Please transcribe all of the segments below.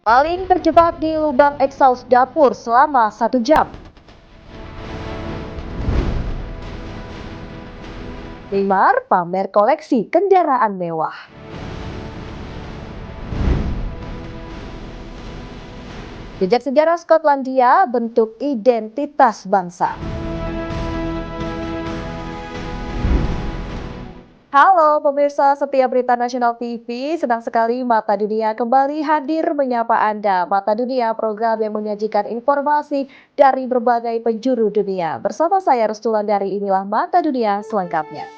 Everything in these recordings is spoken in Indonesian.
Paling terjebak di lubang exhaust dapur selama 1 jam. Neymar pamer koleksi kendaraan mewah. Jejak sejarah Skotlandia bentuk identitas bangsa. Halo pemirsa setia Berita Nasional TV, senang sekali Mata Dunia kembali hadir menyapa Anda. Mata Dunia, program yang menyajikan informasi dari berbagai penjuru dunia. Bersama saya Restulandari, inilah Mata Dunia selengkapnya.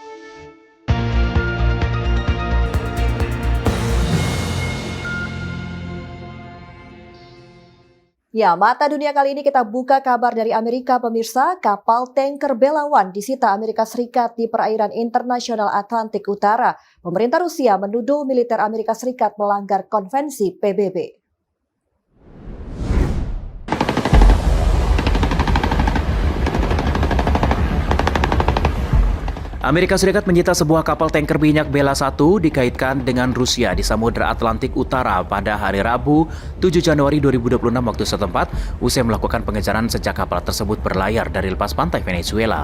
Ya, Mata Dunia kali ini kita buka kabar dari Amerika, pemirsa. Kapal tanker Bella-1 disita Amerika Serikat di perairan internasional Atlantik Utara. Pemerintah Rusia menuduh militer Amerika Serikat melanggar konvensi PBB. Amerika Serikat menyita sebuah kapal tanker minyak Bella-1 dikaitkan dengan Rusia di Samudra Atlantik Utara pada hari Rabu, 7 Januari 2026 waktu setempat, usai melakukan pengejaran sejak kapal tersebut berlayar dari lepas pantai Venezuela.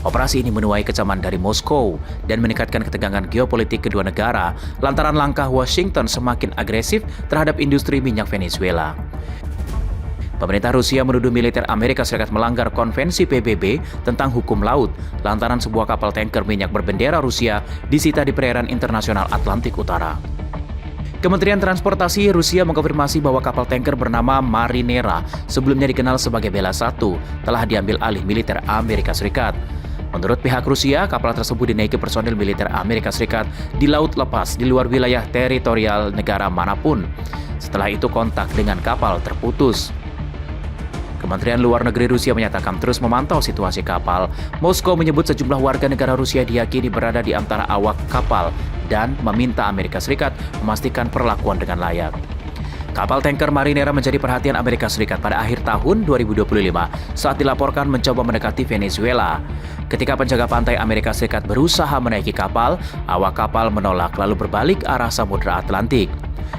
Operasi ini menuai kecaman dari Moskow dan meningkatkan ketegangan geopolitik kedua negara lantaran langkah Washington semakin agresif terhadap industri minyak Venezuela. Pemerintah Rusia menuduh militer Amerika Serikat melanggar konvensi PBB tentang hukum laut lantaran sebuah kapal tanker minyak berbendera Rusia disita di perairan internasional Atlantik Utara. Kementerian Transportasi Rusia mengkonfirmasi bahwa kapal tanker bernama Marinera, sebelumnya dikenal sebagai Bella-1, telah diambil alih militer Amerika Serikat. Menurut pihak Rusia, kapal tersebut dinaiki personil militer Amerika Serikat di laut lepas di luar wilayah teritorial negara manapun. Setelah itu kontak dengan kapal terputus. Kementerian Luar Negeri Rusia menyatakan terus memantau situasi kapal. Moskow menyebut sejumlah warga negara Rusia diyakini berada di antara awak kapal dan meminta Amerika Serikat memastikan perlakuan dengan layak. Kapal tanker Marinera menjadi perhatian Amerika Serikat pada akhir tahun 2025 saat dilaporkan mencoba mendekati Venezuela. Ketika penjaga pantai Amerika Serikat berusaha menaiki kapal, awak kapal menolak lalu berbalik arah Samudra Atlantik.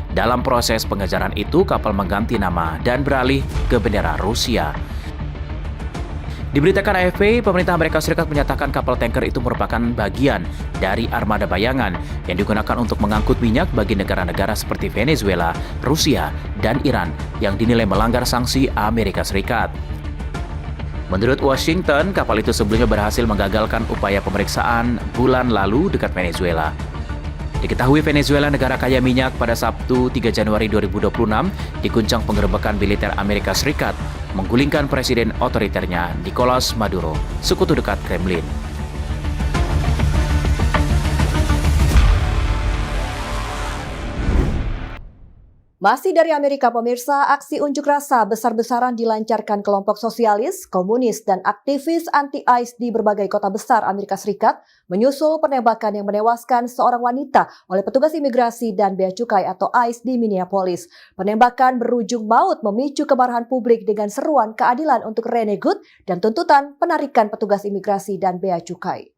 Dalam proses pengejaran itu, kapal mengganti nama dan beralih ke bendera Rusia. Diberitakan AFP, pemerintah Amerika Serikat menyatakan kapal tanker itu merupakan bagian dari armada bayangan yang digunakan untuk mengangkut minyak bagi negara-negara seperti Venezuela, Rusia, dan Iran yang dinilai melanggar sanksi Amerika Serikat. Menurut Washington, kapal itu sebelumnya berhasil menggagalkan upaya pemeriksaan bulan lalu dekat Venezuela. Diketahui Venezuela, negara kaya minyak, pada Sabtu 3 Januari 2026 diguncang penggerebekan militer Amerika Serikat menggulingkan presiden otoriternya Nicolas Maduro, sekutu dekat Kremlin. Masih dari Amerika, pemirsa, aksi unjuk rasa besar-besaran dilancarkan kelompok sosialis, komunis, dan aktivis anti-ICE di berbagai kota besar Amerika Serikat menyusul penembakan yang menewaskan seorang wanita oleh petugas imigrasi dan bea cukai atau ICE di Minneapolis. Penembakan berujung maut memicu kemarahan publik dengan seruan keadilan untuk Rene Good dan tuntutan penarikan petugas imigrasi dan bea cukai.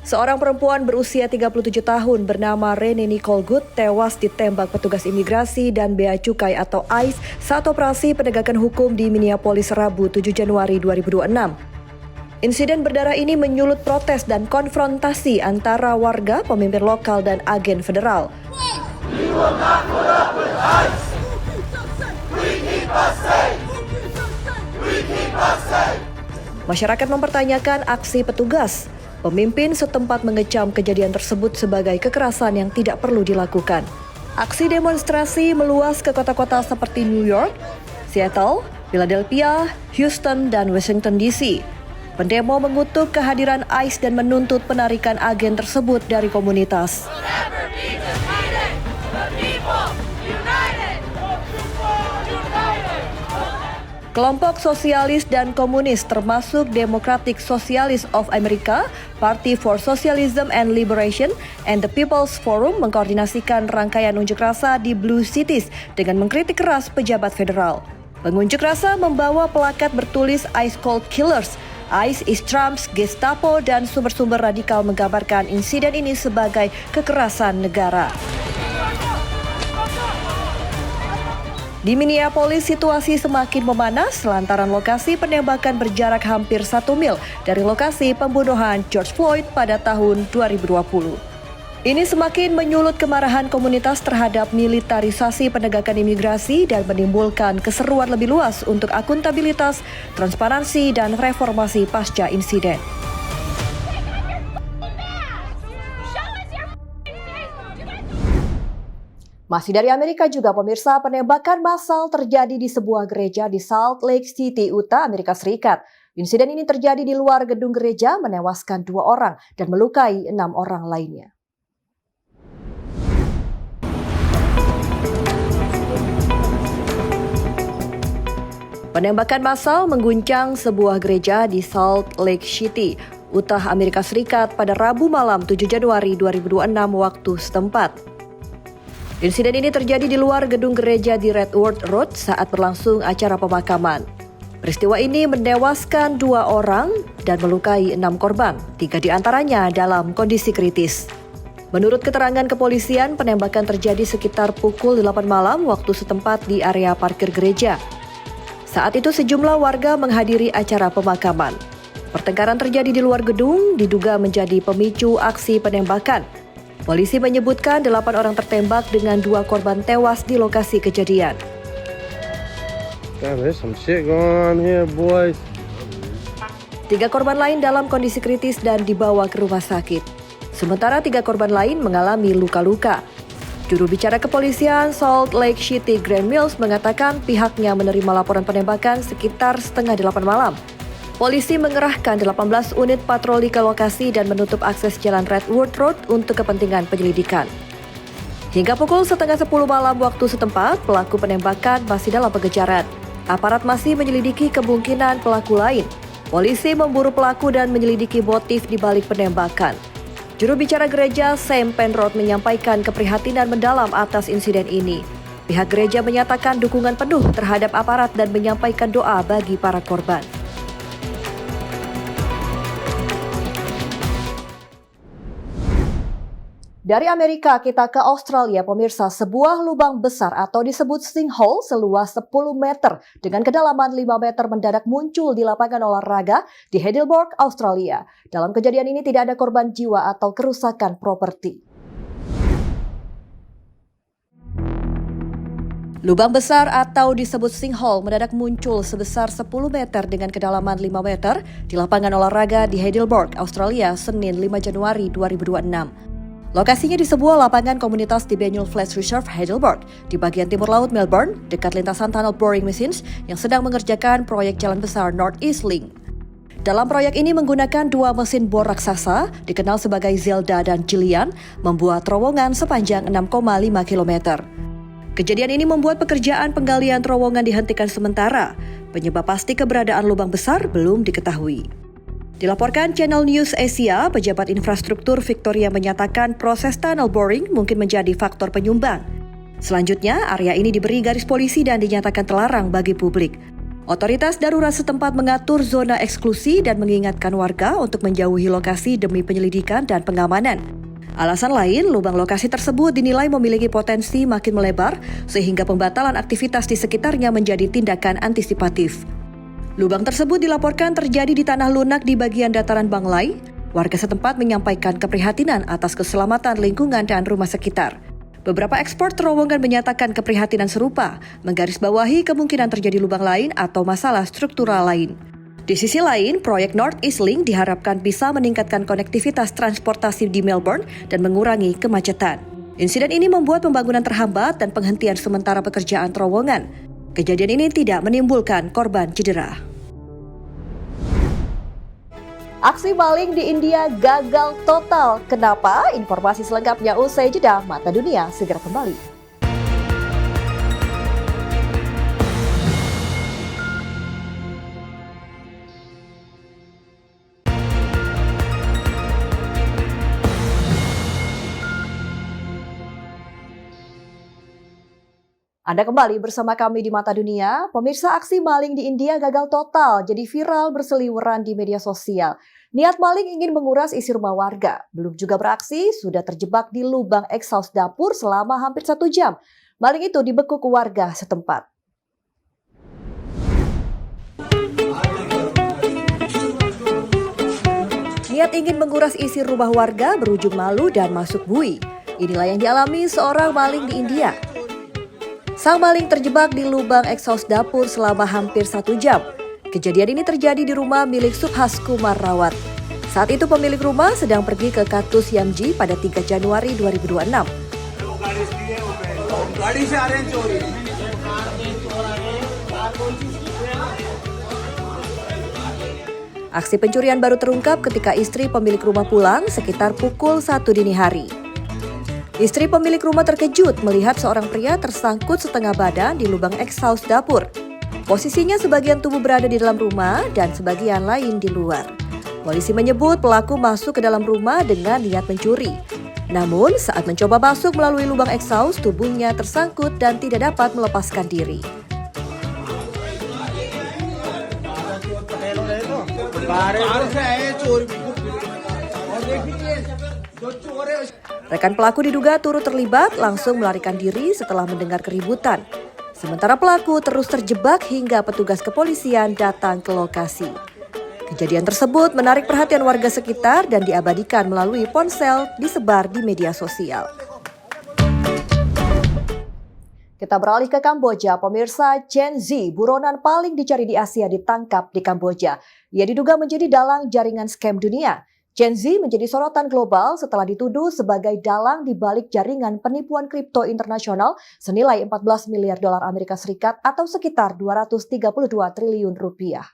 Seorang perempuan berusia 37 tahun bernama Rene Nicole Good tewas ditembak petugas imigrasi dan bea cukai atau ICE saat operasi penegakan hukum di Minneapolis Rabu 7 Januari 2026. Insiden berdarah ini menyulut protes dan konfrontasi antara warga, pemimpin lokal, dan agen federal. We will not put up with ICE. We keep us safe. We keep us safe. Masyarakat mempertanyakan aksi petugas. Pemimpin setempat mengecam kejadian tersebut sebagai kekerasan yang tidak perlu dilakukan. Aksi demonstrasi meluas ke kota-kota seperti New York, Seattle, Philadelphia, Houston, dan Washington DC. Pendemo mengutuk kehadiran ICE dan menuntut penarikan agen tersebut dari komunitas. Kelompok sosialis dan komunis termasuk Democratic Socialists of America, Party for Socialism and Liberation, and the People's Forum mengkoordinasikan rangkaian unjuk rasa di Blue Cities dengan mengkritik keras pejabat federal. Pengunjuk rasa membawa plakat bertulis Ice Cold Killers ICE, East Trumps, Gestapo, dan sumber-sumber radikal menggambarkan insiden ini sebagai kekerasan negara. Di Minneapolis, situasi semakin memanas lantaran lokasi penembakan berjarak hampir 1 mil dari lokasi pembunuhan George Floyd pada tahun 2020. Ini semakin menyulut kemarahan komunitas terhadap militarisasi penegakan imigrasi dan menimbulkan keseruan lebih luas untuk akuntabilitas, transparansi, dan reformasi pasca insiden. Masih dari Amerika juga pemirsa, penembakan massal terjadi di sebuah gereja di Salt Lake City, Utah, Amerika Serikat. Insiden ini terjadi di luar gedung gereja, menewaskan 2 orang dan melukai 6 orang lainnya. Penembakan massal mengguncang sebuah gereja di Salt Lake City, Utah, Amerika Serikat pada Rabu malam 7 Januari 2026 waktu setempat. Insiden ini terjadi di luar gedung gereja di Redwood Road saat berlangsung acara pemakaman. Peristiwa ini menewaskan 2 orang dan melukai 6 korban, 3 diantaranya dalam kondisi kritis. Menurut keterangan kepolisian, penembakan terjadi sekitar pukul 8 malam waktu setempat di area parkir gereja. Saat itu sejumlah warga menghadiri acara pemakaman. Pertengkaran terjadi di luar gedung, diduga menjadi pemicu aksi penembakan. Polisi menyebutkan 8 orang tertembak dengan 2 korban tewas di lokasi kejadian. God, there's some shit going on here, boys. 3 korban lain dalam kondisi kritis dan dibawa ke rumah sakit. Sementara 3 korban lain mengalami luka-luka. Juru bicara kepolisian Salt Lake City, Grant Mills, mengatakan pihaknya menerima laporan penembakan sekitar setengah 8 malam. Polisi mengerahkan 18 unit patroli ke lokasi dan menutup akses jalan Redwood Road untuk kepentingan penyelidikan. Hingga pukul setengah 10 malam waktu setempat, pelaku penembakan masih dalam pengejaran. Aparat masih menyelidiki kemungkinan pelaku lain. Polisi memburu pelaku dan menyelidiki motif di balik penembakan. Juru bicara gereja Sam Penrod menyampaikan keprihatinan mendalam atas insiden ini. Pihak gereja menyatakan dukungan penuh terhadap aparat dan menyampaikan doa bagi para korban. Dari Amerika kita ke Australia, pemirsa. Sebuah lubang besar atau disebut sinkhole seluas 10 meter dengan kedalaman 5 meter mendadak muncul di lapangan olahraga di Heidelberg, Australia. Dalam kejadian ini tidak ada korban jiwa atau kerusakan properti. Lubang besar atau disebut sinkhole mendadak muncul sebesar 10 meter dengan kedalaman 5 meter di lapangan olahraga di Heidelberg, Australia, Senin 5 Januari 2026. Lokasinya di sebuah lapangan komunitas di Banyule Flats Reserve, Heidelberg, di bagian timur laut Melbourne, dekat lintasan tunnel boring machines yang sedang mengerjakan proyek jalan besar North East Link. Dalam proyek ini menggunakan 2 mesin bor raksasa, dikenal sebagai Zelda dan Jillian, membuat terowongan sepanjang 6,5 km. Kejadian ini membuat pekerjaan penggalian terowongan dihentikan sementara. Penyebab pasti keberadaan lubang besar belum diketahui. Dilaporkan Channel News Asia, pejabat infrastruktur Victoria menyatakan proses tunnel boring mungkin menjadi faktor penyumbang. Selanjutnya, area ini diberi garis polisi dan dinyatakan terlarang bagi publik. Otoritas darurat setempat mengatur zona eksklusi dan mengingatkan warga untuk menjauhi lokasi demi penyelidikan dan pengamanan. Alasan lain, lubang lokasi tersebut dinilai memiliki potensi makin melebar sehingga pembatalan aktivitas di sekitarnya menjadi tindakan antisipatif. Lubang tersebut dilaporkan terjadi di tanah lunak di bagian dataran Banglai. Warga setempat menyampaikan keprihatinan atas keselamatan lingkungan dan rumah sekitar. Beberapa ekspor terowongan menyatakan keprihatinan serupa, menggarisbawahi kemungkinan terjadi lubang lain atau masalah struktural lain. Di sisi lain, proyek North East Link diharapkan bisa meningkatkan konektivitas transportasi di Melbourne dan mengurangi kemacetan. Insiden ini membuat pembangunan terhambat dan penghentian sementara pekerjaan terowongan. Kejadian ini tidak menimbulkan korban cedera. Aksi maling di India gagal total. Kenapa? Informasi selengkapnya usai jeda. Mata Dunia segera kembali. Anda kembali bersama kami di Mata Dunia. Pemirsa, aksi maling di India gagal total, jadi viral berseliweran di media sosial. Niat maling ingin menguras isi rumah warga. Belum juga beraksi, sudah terjebak di lubang exhaust dapur selama hampir 1 jam. Maling itu dibekuk warga setempat. Niat ingin menguras isi rumah warga berujung malu dan masuk bui. Inilah yang dialami seorang maling di India. Sang maling terjebak di lubang exhaust dapur selama hampir 1 jam. Kejadian ini terjadi di rumah milik Subhas Kumar Rawat. Saat itu pemilik rumah sedang pergi ke Katus Yamji pada 3 Januari 2026. Aksi pencurian baru terungkap ketika istri pemilik rumah pulang sekitar pukul 1 dini hari. Istri pemilik rumah terkejut melihat seorang pria tersangkut setengah badan di lubang exhaust dapur. Posisinya sebagian tubuh berada di dalam rumah dan sebagian lain di luar. Polisi menyebut pelaku masuk ke dalam rumah dengan niat mencuri. Namun saat mencoba masuk melalui lubang exhaust, tubuhnya tersangkut dan tidak dapat melepaskan diri. Rekan pelaku diduga turut terlibat langsung melarikan diri setelah mendengar keributan. Sementara pelaku terus terjebak hingga petugas kepolisian datang ke lokasi. Kejadian tersebut menarik perhatian warga sekitar dan diabadikan melalui ponsel disebar di media sosial. Kita beralih ke Kamboja. Pemirsa, Chen Zi, buronan paling dicari di Asia, ditangkap di Kamboja. Ia diduga menjadi dalang jaringan scam dunia. Chen Zi menjadi sorotan global setelah dituduh sebagai dalang di balik jaringan penipuan kripto internasional senilai 14 miliar dolar Amerika Serikat atau sekitar 232 triliun rupiah.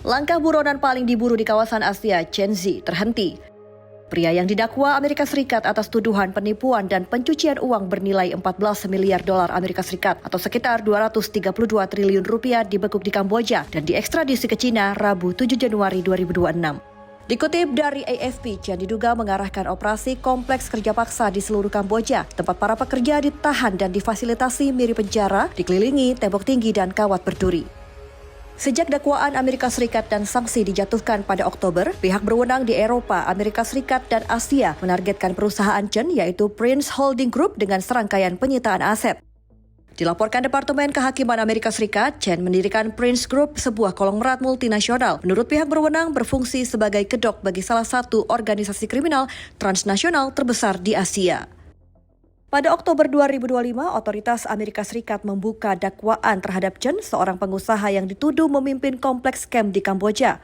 Langkah buronan paling diburu di kawasan Asia, Chen Zi, terhenti. Pria yang didakwa Amerika Serikat atas tuduhan penipuan dan pencucian uang bernilai 14 miliar dolar Amerika Serikat atau sekitar 232 triliun rupiah dibekuk di Kamboja dan diekstradisi ke Cina Rabu 7 Januari 2026. Dikutip dari AFP, Chen diduga mengarahkan operasi kompleks kerja paksa di seluruh Kamboja, tempat para pekerja ditahan dan difasilitasi mirip penjara, dikelilingi tembok tinggi dan kawat berduri. Sejak dakwaan Amerika Serikat dan sanksi dijatuhkan pada Oktober, pihak berwenang di Eropa, Amerika Serikat, dan Asia menargetkan perusahaan Chen yaitu Prince Holding Group dengan serangkaian penyitaan aset. Dilaporkan Departemen Kehakiman Amerika Serikat, Chen mendirikan Prince Group, sebuah konglomerat multinasional. Menurut pihak berwenang berfungsi sebagai kedok bagi salah satu organisasi kriminal transnasional terbesar di Asia. Pada Oktober 2025, otoritas Amerika Serikat membuka dakwaan terhadap Chen, seorang pengusaha yang dituduh memimpin kompleks scam di Kamboja.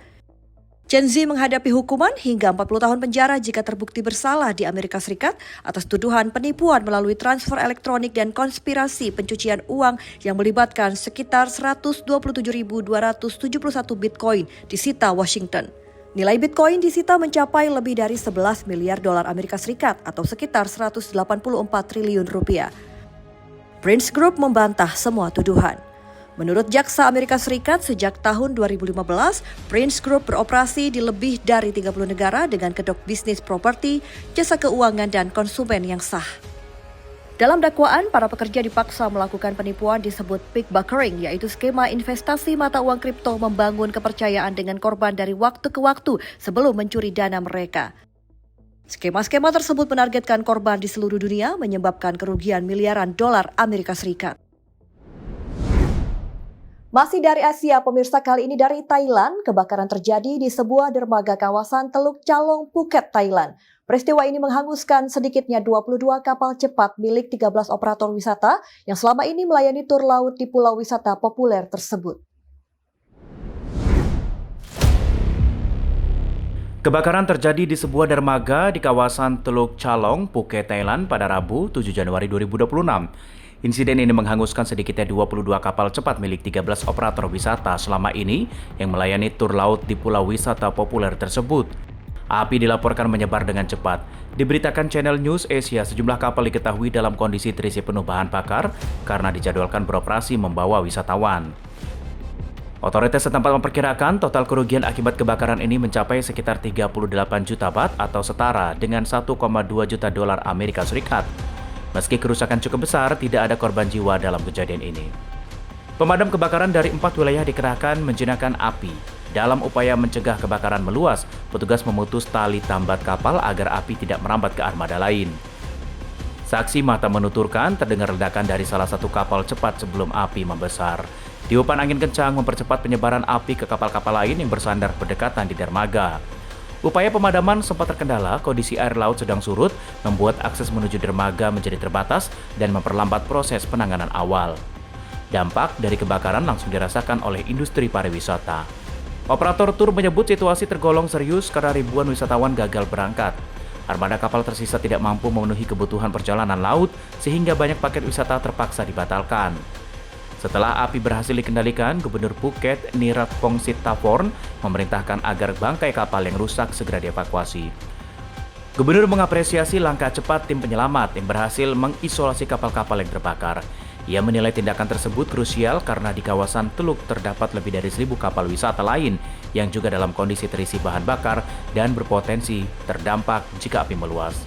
Chen Zi menghadapi hukuman hingga 40 tahun penjara jika terbukti bersalah di Amerika Serikat atas tuduhan penipuan melalui transfer elektronik dan konspirasi pencucian uang yang melibatkan sekitar 127.271 Bitcoin disita Washington. Nilai Bitcoin disita mencapai lebih dari 11 miliar dolar Amerika Serikat atau sekitar 184 triliun rupiah. Prince Group membantah semua tuduhan. Menurut Jaksa Amerika Serikat, sejak tahun 2015, Prince Group beroperasi di lebih dari 30 negara dengan kedok bisnis properti, jasa keuangan, dan konsumen yang sah. Dalam dakwaan, para pekerja dipaksa melakukan penipuan disebut pickbuckering, yaitu skema investasi mata uang kripto membangun kepercayaan dengan korban dari waktu ke waktu sebelum mencuri dana mereka. Skema-skema tersebut menargetkan korban di seluruh dunia, menyebabkan kerugian miliaran dolar Amerika Serikat. Masih dari Asia, pemirsa, kali ini dari Thailand, kebakaran terjadi di sebuah dermaga kawasan Teluk Chalong, Phuket, Thailand. Peristiwa ini menghanguskan sedikitnya 22 kapal cepat milik 13 operator wisata yang selama ini melayani tur laut di pulau wisata populer tersebut. Kebakaran terjadi di sebuah dermaga di kawasan Teluk Chalong, Phuket, Thailand pada Rabu 7 Januari 2026. Insiden ini menghanguskan sedikitnya 22 kapal cepat milik 13 operator wisata selama ini yang melayani tur laut di pulau wisata populer tersebut. Api dilaporkan menyebar dengan cepat. Diberitakan Channel News Asia, sejumlah kapal diketahui dalam kondisi terisi penuh bahan bakar karena dijadwalkan beroperasi membawa wisatawan. Otoritas setempat memperkirakan total kerugian akibat kebakaran ini mencapai sekitar 38 juta baht atau setara dengan 1,2 juta dolar Amerika Serikat. Meski kerusakan cukup besar, tidak ada korban jiwa dalam kejadian ini. Pemadam kebakaran dari 4 wilayah dikerahkan menjinakkan api. Dalam upaya mencegah kebakaran meluas, petugas memutus tali tambat kapal agar api tidak merambat ke armada lain. Saksi mata menuturkan terdengar ledakan dari salah satu kapal cepat sebelum api membesar. Tiupan angin kencang mempercepat penyebaran api ke kapal-kapal lain yang bersandar berdekatan di dermaga. Upaya pemadaman sempat terkendala, kondisi air laut sedang surut, membuat akses menuju dermaga menjadi terbatas dan memperlambat proses penanganan awal. Dampak dari kebakaran langsung dirasakan oleh industri pariwisata. Operator tur menyebut situasi tergolong serius karena ribuan wisatawan gagal berangkat. Armada kapal tersisa tidak mampu memenuhi kebutuhan perjalanan laut, sehingga banyak paket wisata terpaksa dibatalkan. Setelah api berhasil dikendalikan, Gubernur Phuket Nirat Phongsit-Taphorn memerintahkan agar bangkai kapal yang rusak segera dievakuasi. Gubernur mengapresiasi langkah cepat tim penyelamat yang berhasil mengisolasi kapal-kapal yang terbakar. Ia menilai tindakan tersebut krusial karena di kawasan Teluk terdapat lebih dari 1.000 kapal wisata lain yang juga dalam kondisi terisi bahan bakar dan berpotensi terdampak jika api meluas.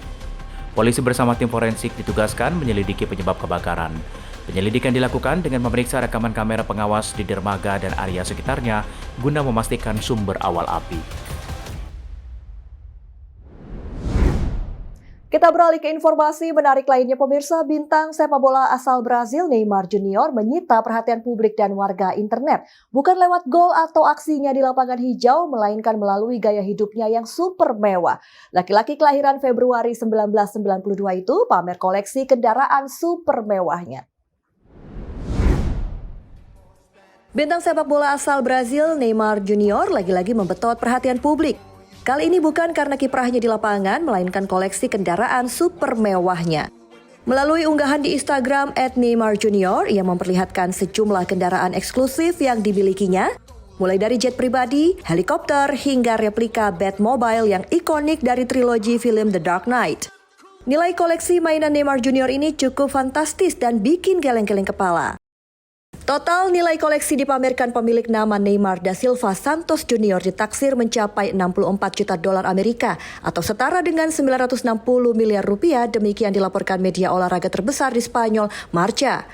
Polisi bersama tim forensik ditugaskan menyelidiki penyebab kebakaran. Penyelidikan dilakukan dengan memeriksa rekaman kamera pengawas di dermaga dan area sekitarnya guna memastikan sumber awal api. Kita beralih ke informasi menarik lainnya, pemirsa. Bintang sepak bola asal Brazil Neymar Junior menyita perhatian publik dan warga internet. Bukan lewat gol atau aksinya di lapangan hijau, melainkan melalui gaya hidupnya yang super mewah. Laki-laki kelahiran Februari 1992 itu pamer koleksi kendaraan super mewahnya. Bintang sepak bola asal Brazil Neymar Junior lagi-lagi membetot perhatian publik. Kali ini bukan karena kiprahnya di lapangan, melainkan koleksi kendaraan super mewahnya. Melalui unggahan di Instagram @NeymarJunior, ia memperlihatkan sejumlah kendaraan eksklusif yang dimilikinya, mulai dari jet pribadi, helikopter, hingga replika Batmobile yang ikonik dari trilogi film The Dark Knight. Nilai koleksi mainan Neymar Junior ini cukup fantastis dan bikin geleng-geleng kepala. Total nilai koleksi dipamerkan pemilik nama Neymar da Silva Santos Junior ditaksir mencapai 64 juta dolar Amerika atau setara dengan 960 miliar rupiah, demikian dilaporkan media olahraga terbesar di Spanyol, Marca.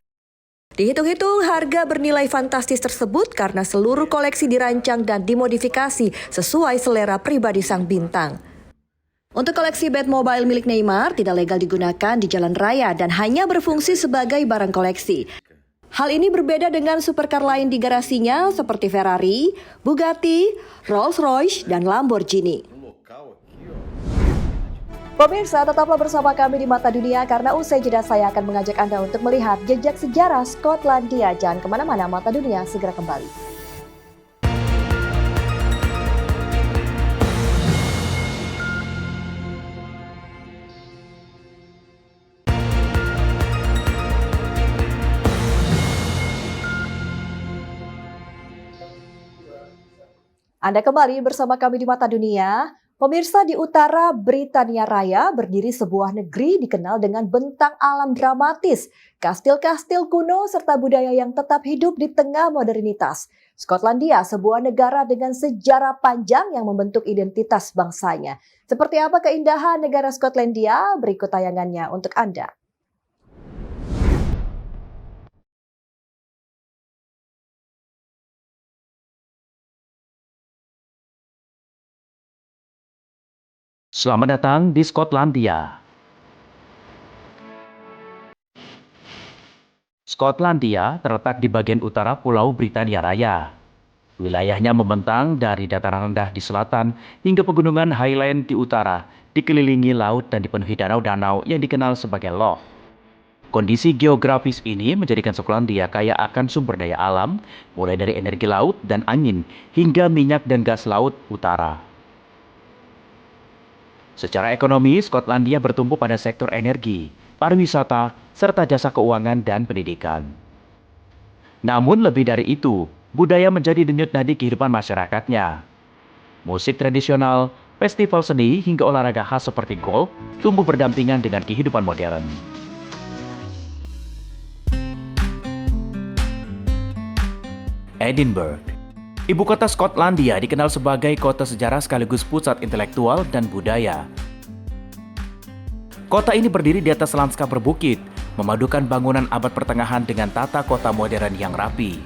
Dihitung-hitung, harga bernilai fantastis tersebut karena seluruh koleksi dirancang dan dimodifikasi sesuai selera pribadi sang bintang. Untuk koleksi Batmobile milik Neymar tidak legal digunakan di jalan raya dan hanya berfungsi sebagai barang koleksi. Hal ini berbeda dengan supercar lain di garasinya seperti Ferrari, Bugatti, Rolls-Royce, dan Lamborghini. Pemirsa, tetaplah bersama kami di Mata Dunia karena usai jeda saya akan mengajak Anda untuk melihat jejak sejarah Skotlandia. Jangan kemana-mana, Mata Dunia segera kembali. Anda kembali bersama kami di Mata Dunia. Pemirsa, di utara Britania Raya berdiri sebuah negeri dikenal dengan bentang alam dramatis, kastil-kastil kuno serta budaya yang tetap hidup di tengah modernitas. Skotlandia, sebuah negara dengan sejarah panjang yang membentuk identitas bangsanya. Seperti apa keindahan negara Skotlandia? Berikut tayangannya untuk Anda. Selamat datang di Skotlandia. Skotlandia terletak di bagian utara Pulau Britania Raya. Wilayahnya membentang dari dataran rendah di selatan hingga pegunungan Highland di utara, dikelilingi laut dan dipenuhi danau-danau yang dikenal sebagai loch. Kondisi geografis ini menjadikan Skotlandia kaya akan sumber daya alam, mulai dari energi laut dan angin hingga minyak dan gas laut utara. Secara ekonomi, Skotlandia bertumpu pada sektor energi, pariwisata, serta jasa keuangan dan pendidikan. Namun lebih dari itu, budaya menjadi denyut nadi kehidupan masyarakatnya. Musik tradisional, festival seni, hingga olahraga khas seperti golf tumbuh berdampingan dengan kehidupan modern. Edinburgh Ibu kota Skotlandia dikenal sebagai kota sejarah sekaligus pusat intelektual dan budaya. Kota ini berdiri di atas lanskap berbukit, memadukan bangunan abad pertengahan dengan tata kota modern yang rapi.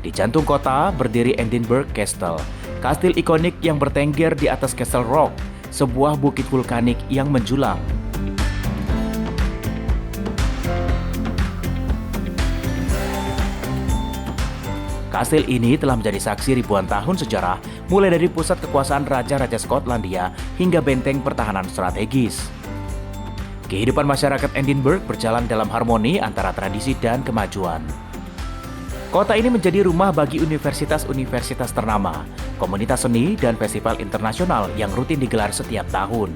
Di jantung kota berdiri Edinburgh Castle, kastil ikonik yang bertengger di atas Castle Rock, sebuah bukit vulkanik yang menjulang. Kastil ini telah menjadi saksi ribuan tahun sejarah, mulai dari pusat kekuasaan raja-raja Skotlandia hingga benteng pertahanan strategis. Kehidupan masyarakat Edinburgh berjalan dalam harmoni antara tradisi dan kemajuan. Kota ini menjadi rumah bagi universitas-universitas ternama, komunitas seni, dan festival internasional yang rutin digelar setiap tahun.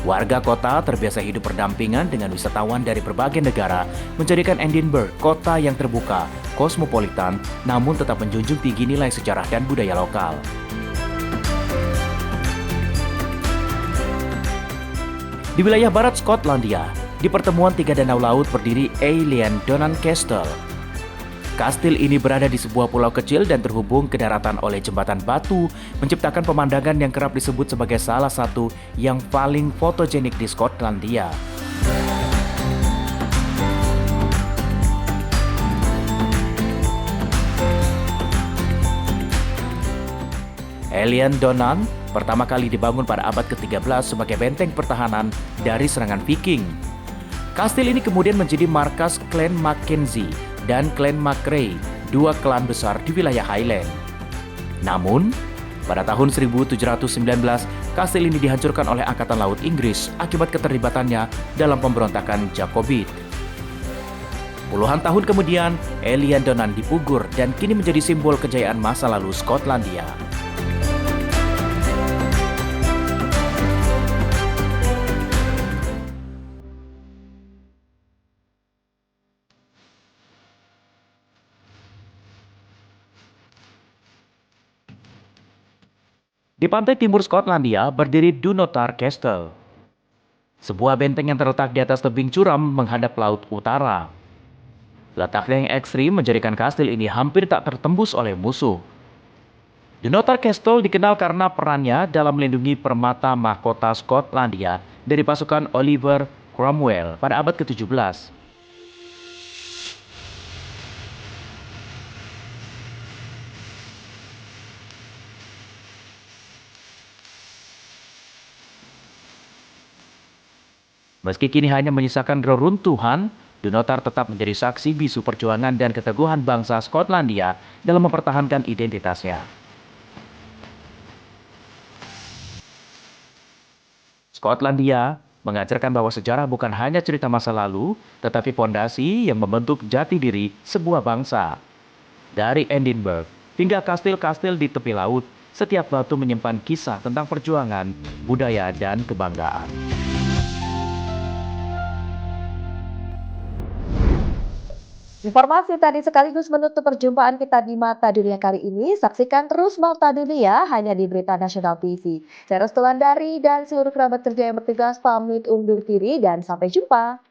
Warga kota terbiasa hidup berdampingan dengan wisatawan dari berbagai negara, menjadikan Edinburgh kota yang terbuka, kosmopolitan, namun tetap menjunjung tinggi nilai sejarah dan budaya lokal. Di wilayah barat Skotlandia, di pertemuan tiga danau laut berdiri Eilean Donan Castle. Kastil ini berada di sebuah pulau kecil dan terhubung ke daratan oleh jembatan batu, menciptakan pemandangan yang kerap disebut sebagai salah satu yang paling fotogenik di Skotlandia. Eilean Donan pertama kali dibangun pada abad ke-13 sebagai benteng pertahanan dari serangan Viking. Kastil ini kemudian menjadi markas klan Mackenzie dan klan MacRae, dua klan besar di wilayah Highland. Namun, pada tahun 1719, kastil ini dihancurkan oleh Angkatan Laut Inggris akibat keterlibatannya dalam pemberontakan Jacobite. Puluhan tahun kemudian, Eilean Donan dipunggur dan kini menjadi simbol kejayaan masa lalu Skotlandia. Di pantai timur Skotlandia berdiri Dunnottar Castle, sebuah benteng yang terletak di atas tebing curam menghadap laut utara. Letaknya yang ekstrim menjadikan kastil ini hampir tak tertembus oleh musuh. Dunnottar Castle dikenal karena perannya dalam melindungi permata mahkota Skotlandia dari pasukan Oliver Cromwell pada abad ke-17. Meski kini hanya menyisakan reruntuhan, Dunnottar tetap menjadi saksi bisu perjuangan dan keteguhan bangsa Skotlandia dalam mempertahankan identitasnya. Skotlandia mengajarkan bahwa sejarah bukan hanya cerita masa lalu, tetapi fondasi yang membentuk jati diri sebuah bangsa. Dari Edinburgh hingga kastil-kastil di tepi laut, setiap batu menyimpan kisah tentang perjuangan, budaya, dan kebanggaan. Informasi tadi sekaligus menutup perjumpaan kita di Mata Dunia kali ini. Saksikan terus Mata Dunia hanya di Berita Nasional TV. Saya Restu Landari dan seluruh kerabat kerja yang bertugas pamit undur diri dan sampai jumpa.